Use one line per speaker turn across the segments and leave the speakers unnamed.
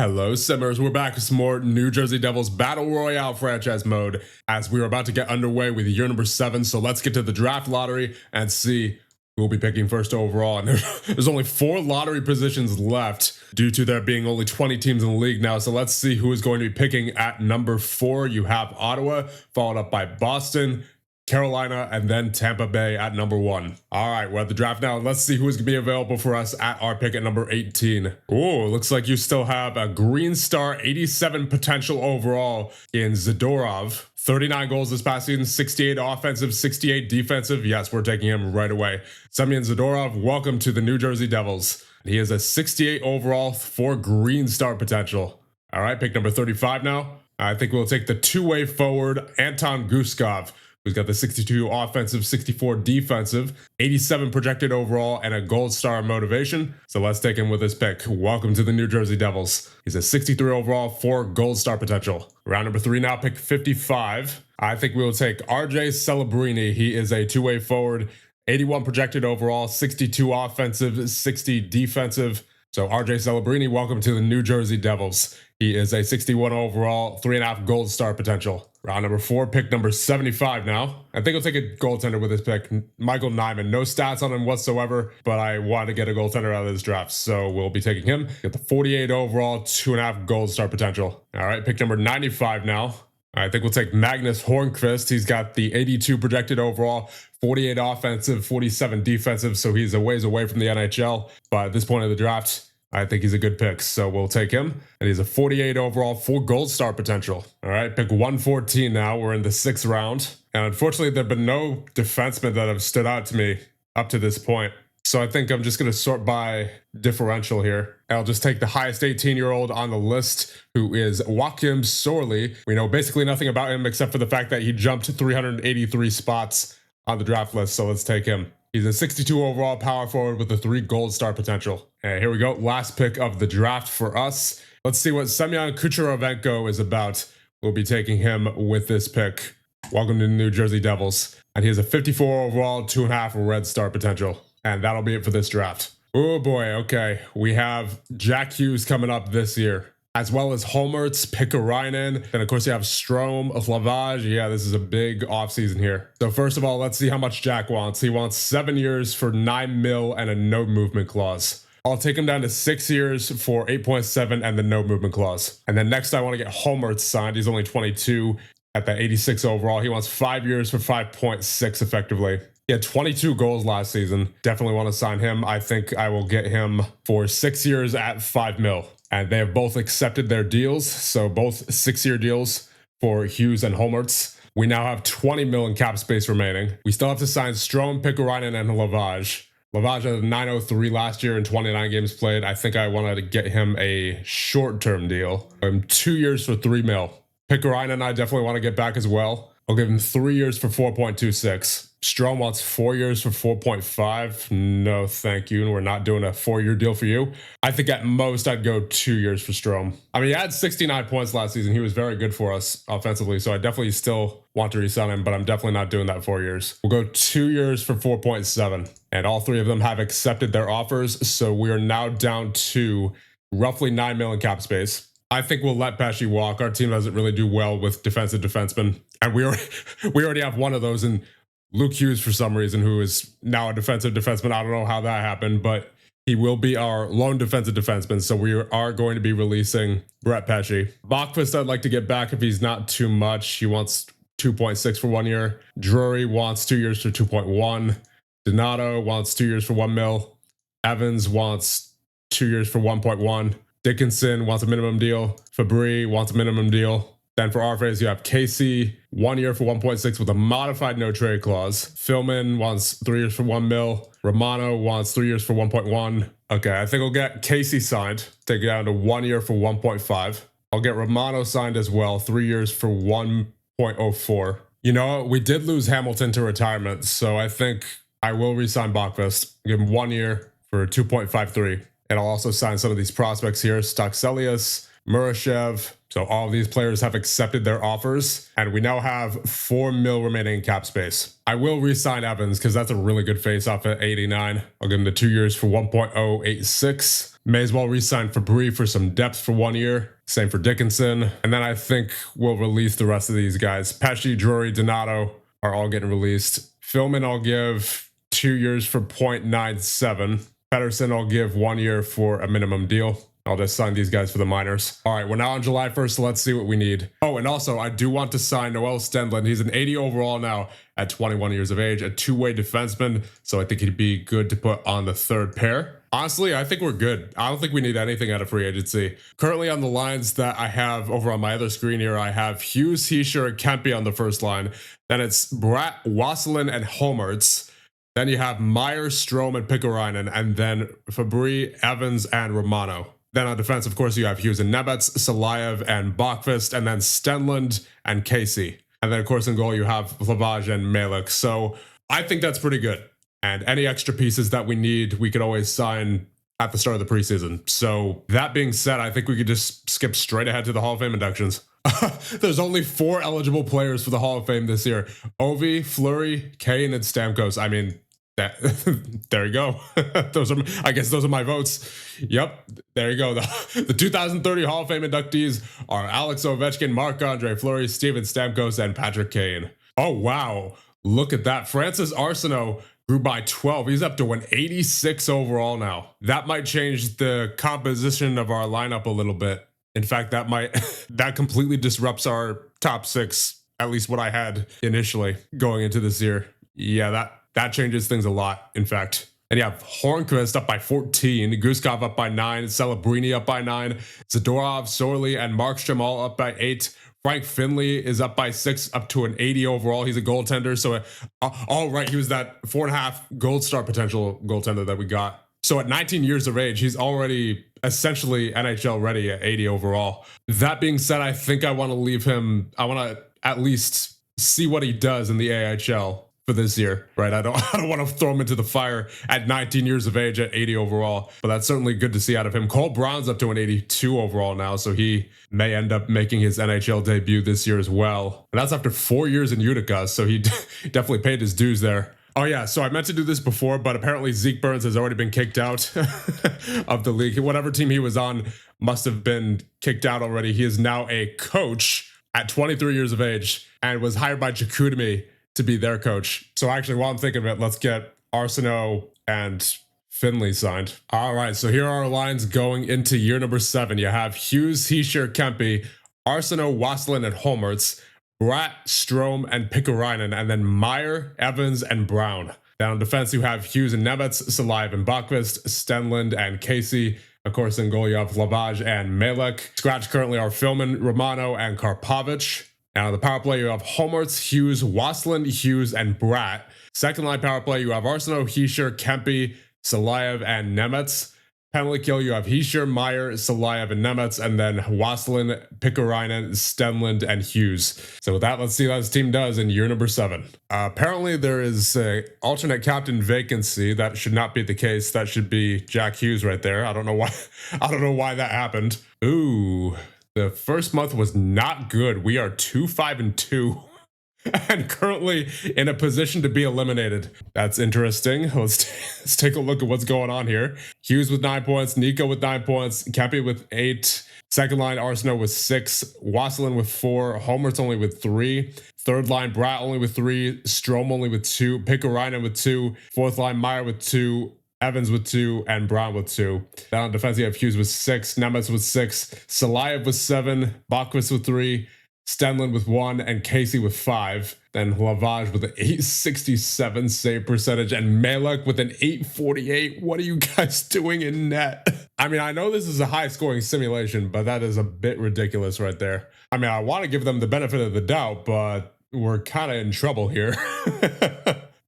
Hello, Simmers. We're back with some more New Jersey Devils Battle Royale franchise mode as we are about to get underway with year number 7. So let's get to the draft lottery and see who will be picking first overall. And there's only 4 lottery positions left due to there being only 20 teams in the league now. So let's see who is going to be picking at number 4. You have Ottawa, followed up by Boston, Carolina, and then Tampa Bay at number 1. All right, we're at the draft now. Let's see who is going to be available for us at our pick at number 18. Oh, looks like you still have a green star, 87 potential overall in Zadorov. 39 goals this past season, 68 offensive, 68 defensive. Yes, we're taking him right away. Semyon Zadorov, welcome to the New Jersey Devils. He is a 68 overall for green star potential. All right, pick number 35 now. I think we'll take the two-way forward, Anton Guskov, who's got the 62 offensive, 64 defensive, 87 projected overall, and a gold star motivation. So let's take him with this pick. Welcome to the New Jersey Devils. He's a 63 overall, 4 gold star potential. Round number 3 now, pick 55. I think we'll take RJ Celebrini. He is a two-way forward, 81 projected overall, 62 offensive, 60 defensive. So RJ Celebrini, welcome to the New Jersey Devils. He is a 61 overall, 3.5 gold star potential. Round number 4, pick number 75 now. I think I'll take a goaltender with this pick. Michael Nyman. No stats on him whatsoever, but I want to get a goaltender out of this draft, so we'll be taking him. Get the 48 overall, 2.5 gold star potential. All right, pick number 95 now. I think we'll take Magnus Hornqvist. He's got the 82 projected overall, 48 offensive, 47 defensive, so he's a ways away from the NHL. But at this point of the draft, I think he's a good pick, so we'll take him. And he's a 48 overall, 4 gold star potential. All right, pick 114 now. We're in the 6th round. And unfortunately, there have been no defensemen that have stood out to me up to this point. So I think I'm just going to sort by differential here. I'll just take the highest 18-year-old on the list, who is Joakim Sorley. We know basically nothing about him except for the fact that he jumped 383 spots on the draft list, so let's take him. He's a 62 overall power forward with a 3 gold star potential. And here we go. Last pick of the draft for us. Let's see what Semyon Kucherevenko is about. We'll be taking him with this pick. Welcome to the New Jersey Devils. And he has a 54 overall, 2.5 red star potential. And that'll be it for this draft. Oh boy, okay. We have Jack Hughes coming up this year, as well as Holmertz, Pikkarainen, and of course you have Strome, Lavage. Yeah, this is a big offseason here. So first of all, let's see how much Jack wants. He wants 7 years for $9 million and a no movement clause. I'll take him down to 6 years for 8.7 and the no movement clause. And then next I want to get Holmertz signed. He's only 22 at that 86 overall. He wants 5 years for 5.6 effectively. He had 22 goals last season. Definitely want to sign him. I think I will get him for 6 years at $5 million. And they have both accepted their deals. So both 6-year deals for Hughes and Holmertz. We now have 20 million cap space remaining. We still have to sign Strome, Pikkarainen, and Lavage. Lavage had a 903 last year and 29 games played. I think I wanted to get him a short-term deal. 2 years for $3 million. Pikkarainen I definitely want to get back as well. I'll give him 3 years for 4.26. Strome wants 4 years for 4.5. No, thank you. We're not doing a 4-year deal for you. I think at most I'd go 2 years for Strome. I mean, he had 69 points last season. He was very good for us offensively, so I definitely still want to re-sign him, but I'm definitely not doing that 4 years. We'll go 2 years for 4.7. And all 3 of them have accepted their offers, so we are now down to roughly 9 million cap space. I think we'll let Pesce walk. Our team doesn't really do well with defensive defensemen. And we already have one of those in Luke Hughes for some reason, who is now a defensive defenseman. I don't know how that happened, but he will be our lone defensive defenseman. So we are going to be releasing Brett Pesce. Bachquist I'd like to get back if he's not too much. He wants 2.6 for 1 year. Drury wants 2 years for 2.1. Donato wants 2 years for $1 million. Evans wants 2 years for 1.1. Dickinson wants a minimum deal. Fabry wants a minimum deal. Then for our phase, you have Casey, 1 year for 1.6 with a modified no trade clause. Philman wants 3 years for $1 million. Romano wants 3 years for 1.1. Okay, I think I'll get Casey signed. Take it down to 1 year for 1.5. I'll get Romano signed as well, 3 years for 1.04. You know, we did lose Hamilton to retirement, so I think I will re-sign Bachquist. Give him 1 year for 2.53. And I'll also sign some of these prospects here. Stokselius, Murashev. So all of these players have accepted their offers, and we now have $4 million remaining in cap space. I will re-sign Evans because that's a really good face-off at 89. I'll give him the 2 years for 1.086. May as well re-sign Fabry for some depth for 1 year. Same for Dickinson. And then I think we'll release the rest of these guys. Pesci, Drury, Donato are all getting released. Philman I'll give 2 years for 0.97. Pedersen I'll give 1 year for a minimum deal. I'll just sign these guys for the minors. All right, we're now on July 1st, so let's see what we need. Oh, and also, I do want to sign Noel Stenlund. He's an 80 overall now at 21 years of age, a two-way defenseman, so I think he'd be good to put on the third pair. Honestly, I think we're good. I don't think we need anything out of free agency. Currently on the lines that I have over on my other screen here, I have Hughes, Hischier, and Kempe on the first line. Then it's Bratt, Wasselen, and Holmertz. Then you have Meyer, Strome, and Pikkarainen, and then Fabry, Evans, and Romano. Then on defense, of course, you have Hughes and Nebets, Salayev, and Bachvist, and then Stenlund and Casey. And then, of course, in goal, you have Lavage and Malik. So I think that's pretty good. And any extra pieces that we need, we could always sign at the start of the preseason. So that being said, I think we could just skip straight ahead to the Hall of Fame inductions. There's only 4 eligible players for the Hall of Fame this year. Ovi, Fleury, Kane, and Stamkos. I mean, there you go. I guess those are my votes. Yep, there you go. The 2030 Hall of Fame inductees are Alex Ovechkin, Marc-Andre Fleury, Steven Stamkos, and Patrick Kane. Oh, wow. Look at that. Francis Arsenault grew by 12. He's up to an 86 overall now. That might change the composition of our lineup a little bit. In fact, that completely disrupts our top 6, at least what I had initially going into this year. Yeah, that changes things a lot, in fact. And you have Hornqvist up by 14, Guskov up by 9, Celebrini up by 9, Zadorov, Sorley, and Markstrom all up by 8. Frank Finley is up by 6, up to an 80 overall. He's a goaltender. So, all right, he was that 4.5 gold star potential goaltender that we got. So at 19 years of age, he's already essentially NHL ready at 80 overall. That being said, I think I want to leave him. I want to at least see what he does in the AHL for this year, right? I don't want to throw him into the fire at 19 years of age at 80 overall, but that's certainly good to see out of him. Cole Brown's up to an 82 overall now, so he may end up making his NHL debut this year as well. And that's after 4 years in Utica, so he definitely paid his dues there. Oh yeah, so I meant to do this before, but apparently Zeke Burns has already been kicked out of the league. Whatever team he was on must have been kicked out already. He is now a coach at 23 years of age and was hired by Chicoutimi to be their coach. So actually, while I'm thinking of it, let's get Arsenault and Finley signed. All right, so here are our lines going into year number 7. You have Hughes, Hischier, Kempe, Arsenault, Wasselen, and Holmertz, Bratt, Strome, and Pikkarainen, and then Meyer, Evans, and Brown. Down on defense, you have Hughes and Nebets, Salayev and Bachvist, Stenlund and Casey. Of course, in goal, you have Lavage and Malek. Scratch currently are Philman, Romano, and Karpovich. And on the power play, you have Holmertz, Hughes, Wasselen, Hughes, and Bratt. Second line power play, you have Arsenault, Hischier, Kempe, Salayev, and Nemets. Penalty kill, you have Hischier, Meyer, Salayev, and Nemets, and then Wasselen, Pikkarainen, Stenlund, and Hughes. So with that, let's see how this team does in year number 7. Apparently, there is an alternate captain vacancy. That should not be the case. That should be Jack Hughes right there. I don't know why. I don't know why that happened. Ooh, the first month was not good. We are 2-5-2. And currently in a position to be eliminated. That's interesting. Let's take a look at what's going on here. Hughes with 9 points, Nico with 9 points, Kempe with 8, second line Arsenault with 6, Wasselen with 4, Holmertz only with 3, third line Bratt only with 3, Strome only with 2, Pikkarainen with 2, fourth line Meyer with 2, Evans with 2, and Brown with 2. Down on defense, you have Hughes with 6, Nemets with 6, Salayev with 7, Bachvist with 3, Stenlund with 1, and Casey with 5. Then Lavage with an 867 save percentage, and Malek with an 848. What are you guys doing in net? I mean, I know this is a high-scoring simulation, but that is a bit ridiculous right there. I mean, I want to give them the benefit of the doubt, but we're kind of in trouble here.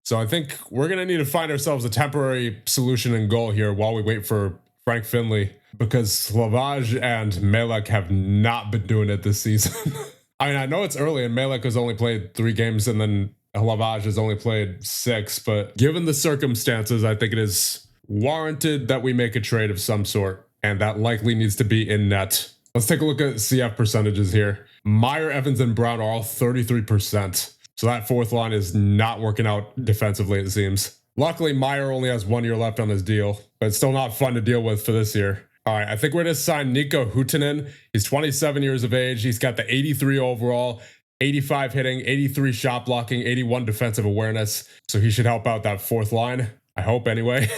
So I think we're going to need to find ourselves a temporary solution in goal here while we wait for Frank Finley, because Lavage and Malek have not been doing it this season. I mean, I know it's early and Malek has only played 3 games and then Lavage has only played 6, but given the circumstances, I think it is warranted that we make a trade of some sort, and that likely needs to be in net. Let's take a look at CF percentages here. Meyer, Evans, and Brown are all 33%. So that fourth line is not working out defensively, it seems. Luckily, Meyer only has 1 year left on his deal, but it's still not fun to deal with for this year. All right, I think we're going to sign Nico Huhtinen. He's 27 years of age. He's got the 83 overall, 85 hitting, 83 shot blocking, 81 defensive awareness. So he should help out that fourth line. I hope anyway.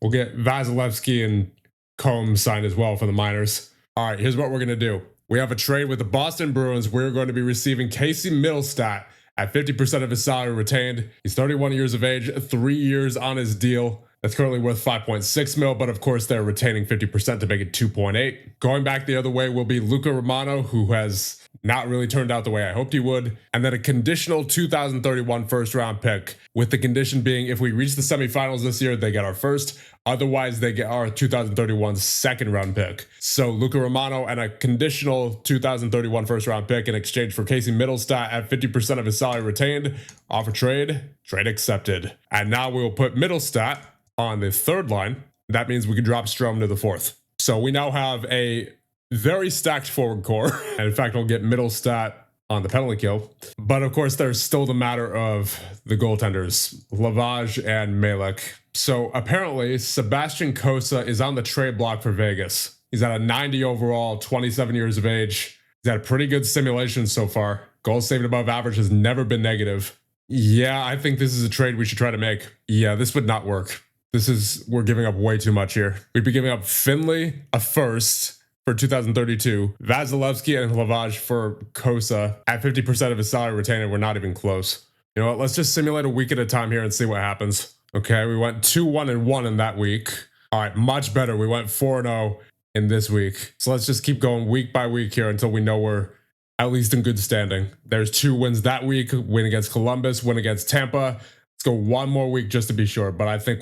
We'll get Vasilevsky and Combs signed as well for the minors. All right, here's what we're going to do. We have a trade with the Boston Bruins. We're going to be receiving Casey Middlestat at 50% of his salary retained. He's 31 years of age, 3 years on his deal. That's currently worth 5.6 mil, but of course they're retaining 50% to make it 2.8. Going back the other way will be Luca Romano, who has not really turned out the way I hoped he would. And then a conditional 2031 first round pick, with the condition being if we reach the semifinals this year, they get our first. Otherwise, they get our 2031 second round pick. So Luca Romano and a conditional 2031 first round pick in exchange for Casey Middlestat at 50% of his salary retained. Offer trade, trade accepted. And now we will put Middlestat on the third line. That means we can drop Strome to the fourth. So we now have a very stacked forward core. And in fact, we'll get Middlestat on the penalty kill. But of course, there's still the matter of the goaltenders, Lavage and Malek. So apparently, Sebastian Cossa is on the trade block for Vegas. He's at a 90 overall, 27 years of age. He's had a pretty good simulation so far. Goals saved above average has never been negative. Yeah, I think this is a trade we should try to make. Yeah, this would not work. We're giving up way too much here. We'd be giving up Finley, a first for 2032, Vasilevsky and Lavage for Cossa at 50% of his salary retained. We're not even close. You know what? Let's just simulate a week at a time here and see what happens. Okay, we went 2-1-1 in that week. All right, much better. We went 4-0 in this week. So let's just keep going week by week here until we know we're at least in good standing. There's 2 wins that week, win against Columbus, win against Tampa. Let's go one more week just to be sure, but I think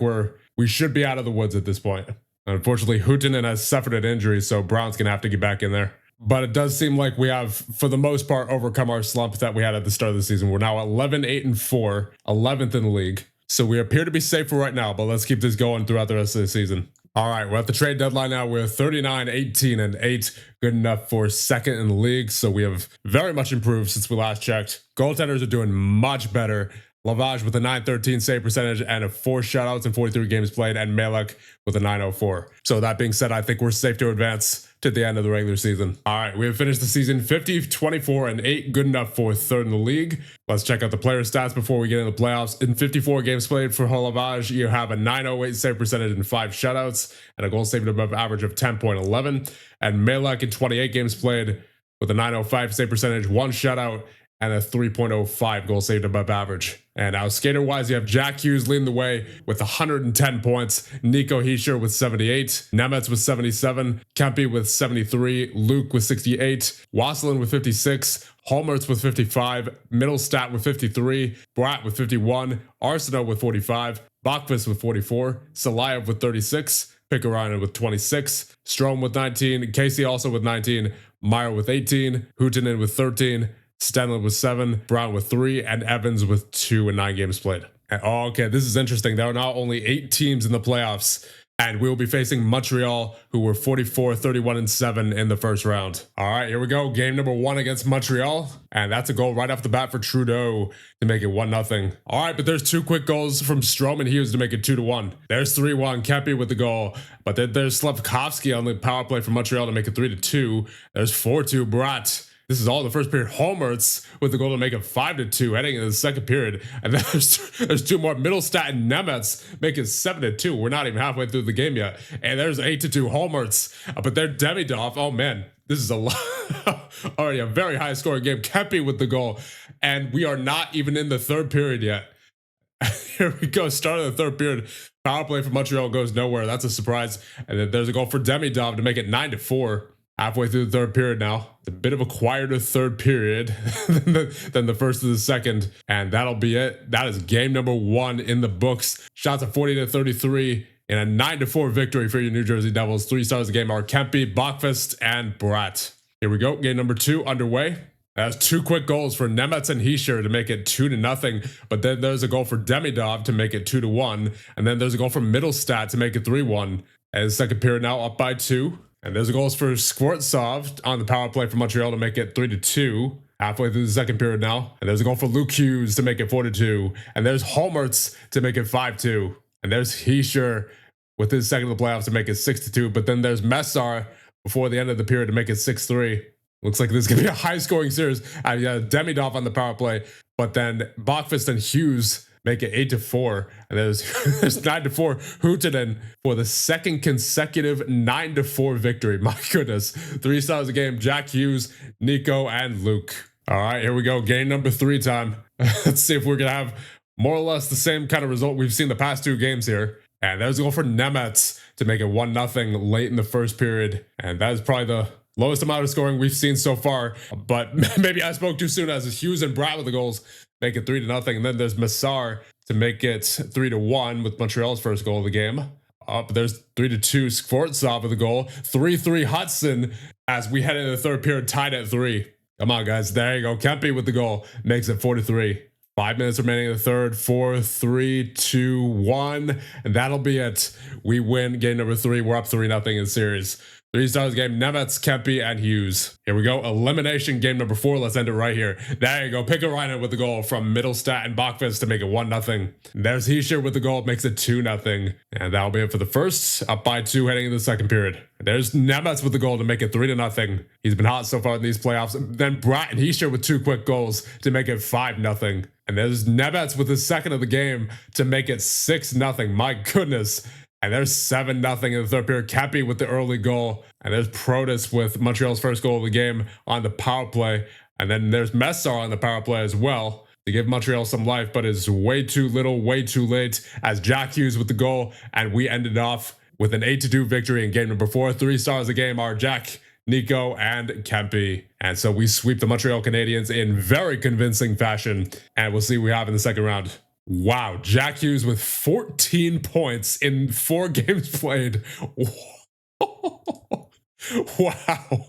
we should be out of the woods at this point. Unfortunately, Huhtinen has suffered an injury, so Brown's going to have to get back in there. But it does seem like we have, for the most part, overcome our slump that we had at the start of the season. We're now 11-8-4, 11th in the league. So we appear to be safe for right now, but let's keep this going throughout the rest of the season. All right, we're at the trade deadline now. We're 39-18-8, good enough for second in the league. So we have very much improved since we last checked. Goaltenders are doing much better. Lavage with a .913 save percentage and a 4 shutouts in 43 games played, and Malek with a .904. So that being said, I think we're safe to advance to the end of the regular season. All right, we have finished the season 50-24-8, good enough for third in the league. Let's check out the player stats before we get into the playoffs. In 54 games played for Lavage, you have a .908 save percentage and 5 shutouts, and a goal saved above average of 10.11. And Malek in 28 games played with a .905 save percentage, 1 shutout, and a 3.05 goal saved above average. And now skater-wise, you have Jack Hughes leading the way with 110 points, Nico Hischier with 78, Nemetz with 77, Kempe with 73, Luke with 68, Wasselin with 56, Holmertz with 55, Middlestat with 53, Bratt with 51, Arsenault with 45, Bachvis with 44, Salayev with 36, Pickarainen with 26, Strome with 19, Casey also with 19, Meyer with 18, Huhtinen with 13, Stenlund with 7, Brown with 3, and Evans with 2 in 9 games played. And, okay, this is interesting. There are now only 8 teams in the playoffs, and we will be facing Montreal, who were 44-31-7 in the first round. All right, here we go. Game number 1 against Montreal, and that's a goal right off the bat for Trudeau to make it 1-0. All right, but there's 2 quick goals from Strome and Hughes to make it 2-1. There's 3-1, Kempe with the goal, but then there's Slavkovsky on the power play for Montreal to make it 3-2. There's 4-2, Bratt. This is all the first period. Holmertz with the goal to make it 5-2 heading into the second period. And then there's 2 more. Middlestat and Nemetz make it 7-2. We're not even halfway through the game yet. And there's 8-2 Holmertz. But they're Demidov. Oh, man. This is a lot. Already a very high scoring game. Kempe with the goal. And we are not even in the third period yet. Here we go. Start of the third period. Power play for Montreal goes nowhere. That's a surprise. And then there's a goal for Demidov to make it 9-4. Halfway through the third period now. It's a bit of a quieter third period than the first of the second. And that'll be it. That is game number 1 in the books. Shots of 40-33 in a 9-4 victory for your New Jersey Devils. 3 stars of the game are Kempe, Bachvis, and Bratt. Here we go. Game number 2 underway. That's 2 quick goals for Nemetz and Hischier to make it 2-0. But then there's a goal for Demidov to make it 2-1. And then there's a goal for Middlestat to make it 3-1. And the second period now up by 2. And there's a goal for Skvortsov on the power play for Montreal to make it 3-2. Halfway through the second period now. And there's a goal for Luke Hughes to make it 4-2. And there's Holmertz to make it 5-2. And there's Hischier with his second of the playoffs to make it 6-2. But then there's Messar before the end of the period to make it 6-3. Looks like this is going to be a high-scoring series. You got Demidov on the power play, but then Bachfist and Hughes make it 8-4. And there's 9-4 Huhtinen for the second consecutive 9-4 victory. My goodness. 3 stars a game. Jack Hughes, Nico, and Luke. All right, here we go. Game number 3 time. Let's see if we're going to have more or less the same kind of result we've seen the past 2 games here. And there's a goal for Nemets to make it 1-0 late in the first period. And that is probably the lowest amount of scoring we've seen so far. But maybe I spoke too soon, as Hughes and Bratt with the goals make it 3-0. And then there's Massar to make it 3-1 with Montreal's first goal of the game. Up there's 3-2 Skvortsov with the goal. 3-3 Hudson as we head into the third period, tied at 3. Come on, guys. There you go. Kempe with the goal makes it 4-3. 5 minutes remaining in the third. 4, 3, 2, 1. And that'll be it. We win game number 3. We're up 3-0 in the series. 3 stars game, Nemets, Kempe, and Hughes. Here we go. Elimination game number 4. Let's end it right here. There you go. Pickarainen with the goal from Middlestat and Bachfist to make it 1-0. There's Hischier with the goal. Makes it 2-0. And that'll be it for the first. Up by 2 heading into the second period. There's Nemets with the goal to make it 3-0. He's been hot so far in these playoffs. Then Bratt and Hischier with 2 quick goals to make it 5-0. And there's Nemets with his second of the game to make it 6-0. My goodness. And there's 7-0 in the third period. Kempe with the early goal. And there's Protas with Montreal's first goal of the game on the power play. And then there's Messar on the power play as well to give Montreal some life, but it's way too little, way too late as Jack Hughes with the goal. And we ended off with an 8-2 victory in game number 4. 3 stars a game are Jack, Nico, and Kempe. And so we sweep the Montreal Canadiens in very convincing fashion. And we'll see what we have in the second round. Wow, Jack Hughes with 14 points in 4 games played. Wow,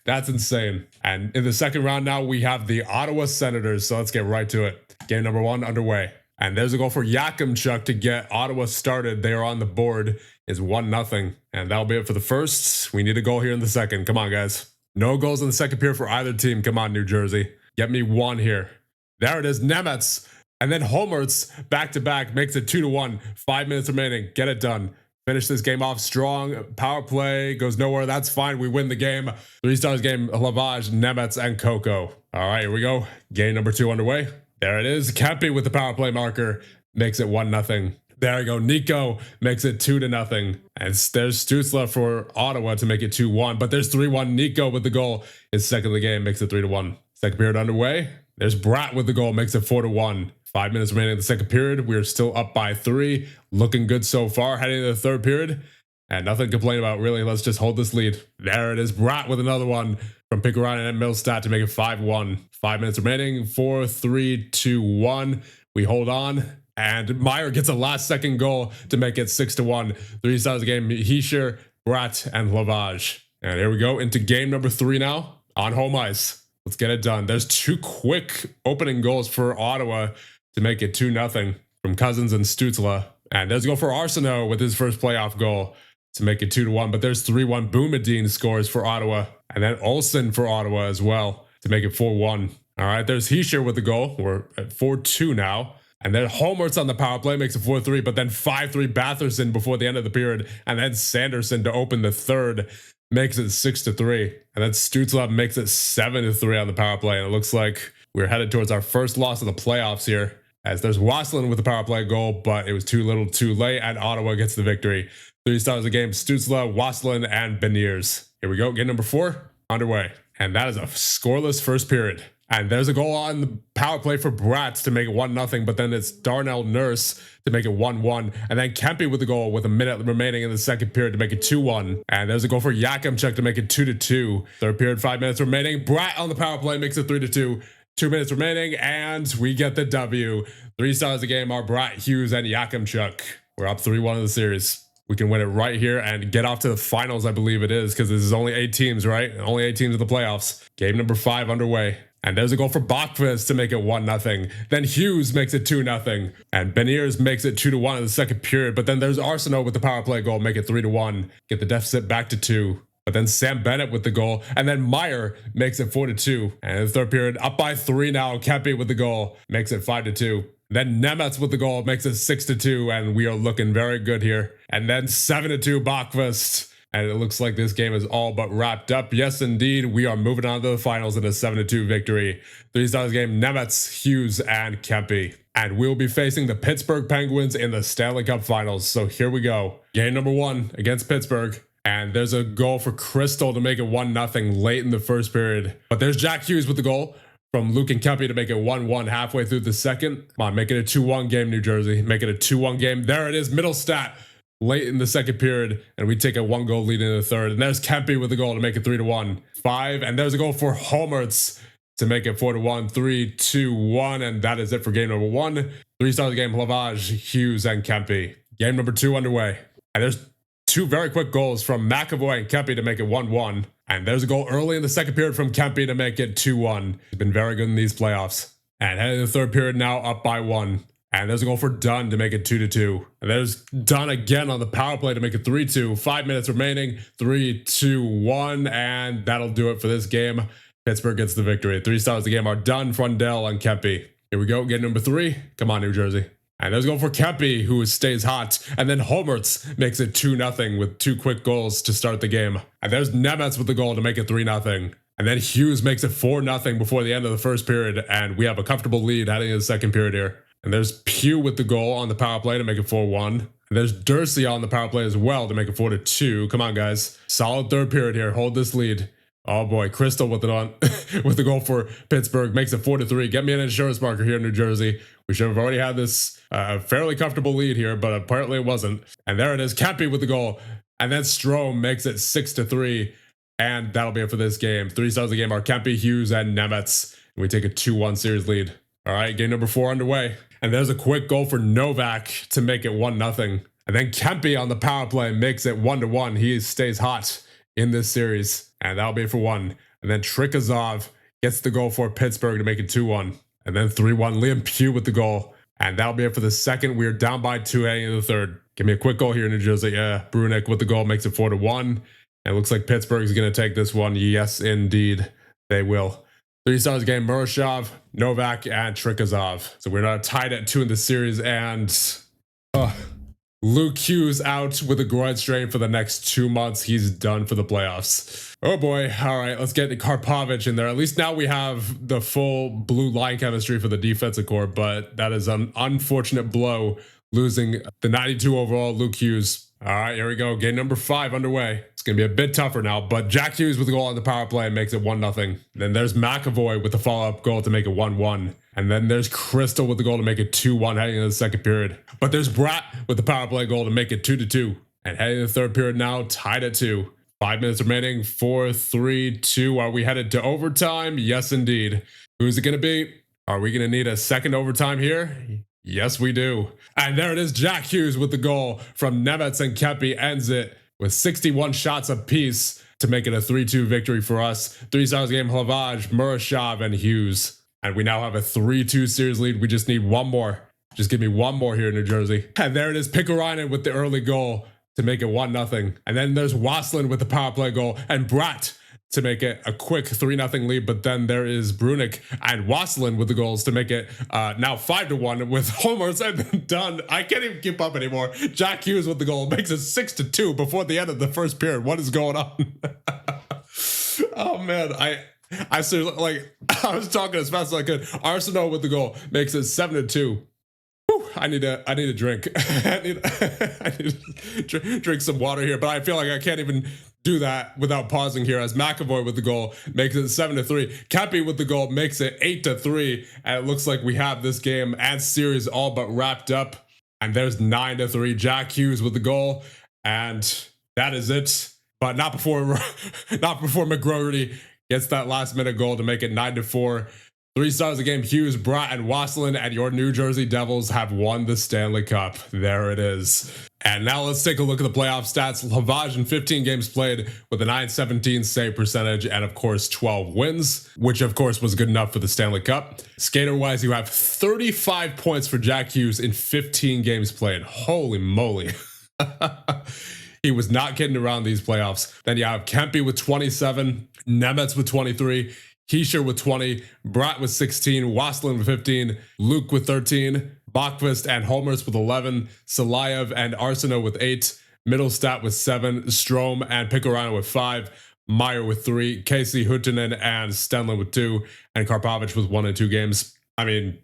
that's insane. And in the second round now, we have the Ottawa Senators. So let's get right to it. Game number 1 underway. And there's a goal for Yakimchuk to get Ottawa started. They are on the board. It's 1-0. And that'll be it for the first. We need a goal here in the second. Come on, guys. No goals in the second period for either team. Come on, New Jersey. Get me 1 here. There it is, Nemets. And then Holmertz back-to-back makes it 2-1. 5 minutes remaining. Get it done. Finish this game off strong. Power play goes nowhere. That's fine. We win the game. 3 stars game, Lavage, Nemets, and Coco. All right, here we go. Game number 2 underway. There it is. Kempe with the power play marker makes it 1-0. There you go. Nico makes it 2-0. And there's Stutzla for Ottawa to make it 2-1. But there's 3-1. Nico with the goal. His second of the game makes it 3-1. Second period underway. There's Bratt with the goal. Makes it 4-1. 5 minutes remaining in the second period. We are still up by 3. Looking good so far. Heading into the third period. And nothing to complain about, really. Let's just hold this lead. There it is. Bratt with another one from Pickarainen and Middlestat to make it 5-1. 5 minutes remaining. 4, 3, 2, 1. We hold on. And Meyer gets a last-second goal to make it 6-1. 3 stars of the game. Hischier, Bratt, and Lavage. And here we go into game number 3 now on home ice. Let's get it done. There's 2 quick opening goals for Ottawa to make it 2-0 from Cousins and Stutzla. And there's a goal for Arsenault with his first playoff goal to make it 2-1. But there's 3-1. Boumediene scores for Ottawa. And then Olsen for Ottawa as well to make it 4-1. All right, there's Hischier with the goal. We're at 4-2 now. And then Holmertz on the power play makes it 4-3. But then 5-3 Batherson before the end of the period. And then Sanderson to open the third makes it 6-3. And then Stutzla makes it 7-3 on the power play. And it looks like we're headed towards our first loss of the playoffs here, as there's Wasselin with the power play goal, but it was too little too late, and Ottawa gets the victory. 3 stars of the game, Stutzla, Wasselin, and Beniers. Here we go, game number 4 underway. And that is a scoreless first period. And there's a goal on the power play for Bratt to make it 1-0, but then it's Darnell Nurse to make it 1-1. And then Kempe with the goal with a minute remaining in the second period to make it 2-1. And there's a goal for Yakimchuk to make it 2-2. Third period, 5 minutes remaining. Bratt on the power play makes it 3-2. 2 minutes remaining, and we get the W. 3 stars a game are Bratt, Hughes, and Yakimchuk. We're up 3-1 in the series. We can win it right here and get off to the finals, I believe it is, because this is only 8 teams, right? Only 8 teams in the playoffs. Game number 5 underway. And there's a goal for Bachfist to make it 1-0. Then Hughes makes it 2-0. And Beniers makes it 2-1 in the second period. But then there's Arsenault with the power play goal, make it 3-1. Get the deficit back to 2. But then Sam Bennett with the goal, and then Meyer makes it 4-2. And in the third period, up by 3 now. Kempe with the goal makes it 5-2. Then Nemeth with the goal makes it 6-2, and we are looking very good here. And then 7-2 Bachvest. And it looks like this game is all but wrapped up. Yes, indeed, we are moving on to the finals in a 7-2 victory. 3 stars game, Nemeth, Hughes, and Kempe. And we'll be facing the Pittsburgh Penguins in the Stanley Cup Finals. So here we go. Game number 1 against Pittsburgh. And there's a goal for Crystal to make it 1-0 late in the first period. But there's Jack Hughes with the goal from Luke and Kempe to make it 1-1 halfway through the second. Come on, make it a 2-1 game, New Jersey. Make it a 2-1 game. There it is, middle stat. Late in the second period, and we take a 1-goal lead in the third. And there's Kempe with the goal to make it 3-1. 5, and there's a goal for Holmertz to make it 4-1. 3-2-1, and that is it for game number 1. 3 stars game, Lavage, Hughes, and Kempe. Game number 2 underway. And there's 2 very quick goals from McAvoy and Kempe to make it 1-1. And there's a goal early in the second period from Kempe to make it 2-1. He's been very good in these playoffs. And heading to the third period now, up by 1. And there's a goal for Dunn to make it 2-2. And there's Dunn again on the power play to make it 3-2. 5 minutes remaining. 3-2-1. And that'll do it for this game. Pittsburgh gets the victory. 3 stars of the game are Dunn, Frundell, and Kempe. Here we go. Game number 3. Come on, New Jersey. And there's a goal for Kempe, who stays hot. And then Holmertz makes it 2-0 with 2 quick goals to start the game. And there's Nemeth with the goal to make it 3-0. And then Hughes makes it 4-0 before the end of the first period. And we have a comfortable lead heading into the second period here. And there's Pugh with the goal on the power play to make it 4-1. And there's Dursey on the power play as well to make it 4-2. Come on, guys. Solid third period here. Hold this lead. Oh boy, Crystal with it on with the goal for Pittsburgh makes it 4-3. Get me an insurance marker here in New Jersey. We should have already had this fairly comfortable lead here, but apparently it wasn't. And there it is, Kempe with the goal. And then Strome makes it 6-3. And that'll be it for this game. 3 stars of the game are Kempe, Hughes, and Nemeth. And we take a 2-1 series lead. All right, game number 4 underway. And there's a quick goal for Novak to make it 1-0. And then Kempe on the power play makes it 1-1. He stays hot in this series. And that'll be it for 1. And then Trikazov gets the goal for Pittsburgh to make it 2-1. And then 3-1, Liam Pugh with the goal. And that'll be it for the second. We are down by 2 in the third. Give me a quick goal here in New Jersey. Yeah, Brunick with the goal makes it 4-1. And it looks like Pittsburgh's going to take this one. Yes, indeed, they will. 3 stars game, Murashov, Novak, and Trikazov. So we're not tied at 2 in the series, and Luke Hughes out with a groin strain for the next 2 months. He's done for the playoffs. Oh boy. All right, let's get Karpovich in there. At least now we have the full blue line chemistry for the defensive core, but that is an unfortunate blow, losing the 92 overall Luke Hughes. All right, here we go. Game number 5 underway. It's going to be a bit tougher now, but Jack Hughes with a goal on the power play makes it 1-0. Then there's McAvoy with the follow-up goal to make it 1-1. And then there's Crystal with the goal to make it 2-1 heading into the second period. But there's Bratt with the power play goal to make it 2-2. And heading into the third period now, tied at 2. 5 minutes remaining, 4-3-2. Are we headed to overtime? Yes, indeed. Who's it going to be? Are we going to need a second overtime here? Yes, we do. And there it is, Jack Hughes with the goal from Nemeth, and Kempe ends it with 61 shots apiece to make it a 3-2 victory for us. 3 stars game, Hlavage, Murashov, and Hughes. And we now have a 3-2 series lead. We just need one more. Just give me one more here in New Jersey. And there it is, Pikkarainen with the early goal to make it 1-0. And then there's Waslin with the power play goal, and Bratt to make it a quick 3-0 lead. But then there is Brunick and Waslin with the goals to make it now 5-1 with Holmertz and Dunn. I can't even keep up anymore. Jack Hughes with the goal makes it 6-2 before the end of the first period. What is going on? Oh man, I seriously, like, I was talking as fast as I could. Arsenault with the goal makes it 7-2. I need a drink. I need to drink some water here, but I feel like I can't even do that without pausing here, as McAvoy with the goal makes it 7-3. Kempe with the goal makes it 8-3, and it looks like we have this game and series all but wrapped up. And there's 9-3. Jack Hughes with the goal, and that is it. But not before McGroarty gets that last minute goal to make it 9-4. 3 stars a game, Hughes, Bratt, and Waslin, and your New Jersey Devils have won the Stanley Cup. There it is. And now let's take a look at the playoff stats. Lavage in 15 games played with a .917 save percentage and, of course, 12 wins, which, of course, was good enough for the Stanley Cup. Skater-wise, you have 35 points for Jack Hughes in 15 games played. Holy moly. He was not kidding around these playoffs. Then you have Kempe with 27, Nemetz with 23, Keisher with 20, Brat with 16, Waslin with 15, Luke with 13, Bachquist and Holmers with 11, Salayev and Arsenault with 8, Middlestat with 7, Strom and Picorano with 5, Meyer with 3, Casey Huttinen and Stenlin with 2, and Karpovich with 1 and 2 games. I mean,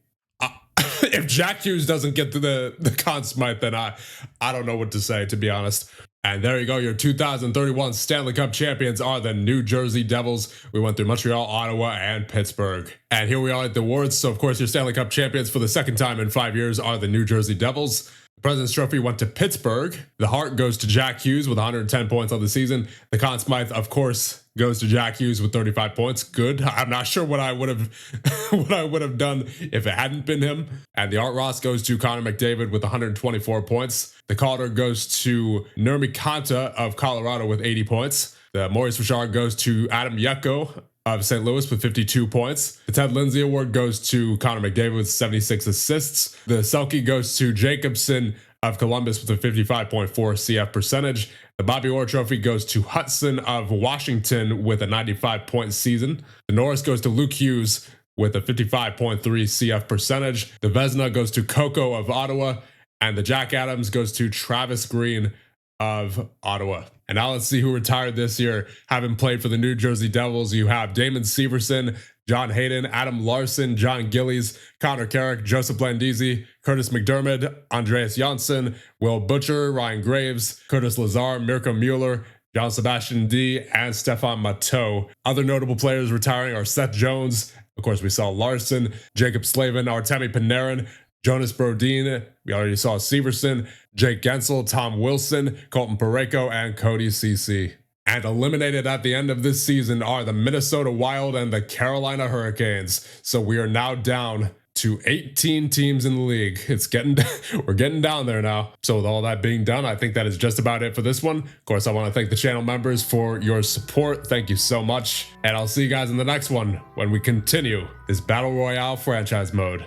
if Jack Hughes doesn't get to the Conn Smythe, then I don't know what to say, to be honest. And there you go. Your 2031 Stanley Cup champions are the New Jersey Devils. We went through Montreal, Ottawa, and Pittsburgh. And here we are at the awards. So, of course, your Stanley Cup champions for the second time in 5 years are the New Jersey Devils. The President's Trophy went to Pittsburgh. The Hart goes to Jack Hughes with 110 points on the season. The Conn Smythe, of course, goes to Jack Hughes with 35 points. Good. I'm not sure what I would have done if it hadn't been him. And the Art Ross goes to Connor McDavid with 124 points. The Calder goes to Nurmi Kanta of Colorado with 80 points. The Maurice Richard goes to Adam Yeko of St. Louis with 52 points. The Ted Lindsay Award goes to Connor McDavid with 76 assists. The Selke goes to Jacobson of Columbus with a 55.4 CF percentage. The Bobby Orr Trophy goes to Hudson of Washington with a 95-point season. The Norris goes to Luke Hughes with a 55.3 CF percentage. The Vezina goes to Coco of Ottawa. And the Jack Adams goes to Travis Green of Ottawa. And now let's see who retired this year. Having played for the New Jersey Devils, you have Damon Severson, John Hayden, Adam Larson, John Gillies, Connor Carrick, Joseph Landisi, Curtis McDermott, Andreas Janssen, Will Butcher, Ryan Graves, Curtis Lazar, Mirko Mueller, John Sebastian D, and Stefan Matteau. Other notable players retiring are Seth Jones. Of course, we saw Larson, Jacob Slavin, Artemi Panarin, Jonas Brodin, we already saw Severson, Jake Gensel, Tom Wilson, Colton Parayko, and Cody Ceci. And eliminated at the end of this season are the Minnesota Wild and the Carolina Hurricanes. So we are now down to 18 teams in the league. We're getting down there now. So with all that being done, I think that is just about it for this one. Of course, I want to thank the channel members for your support. Thank you so much. And I'll see you guys in the next one when we continue this Battle Royale franchise mode.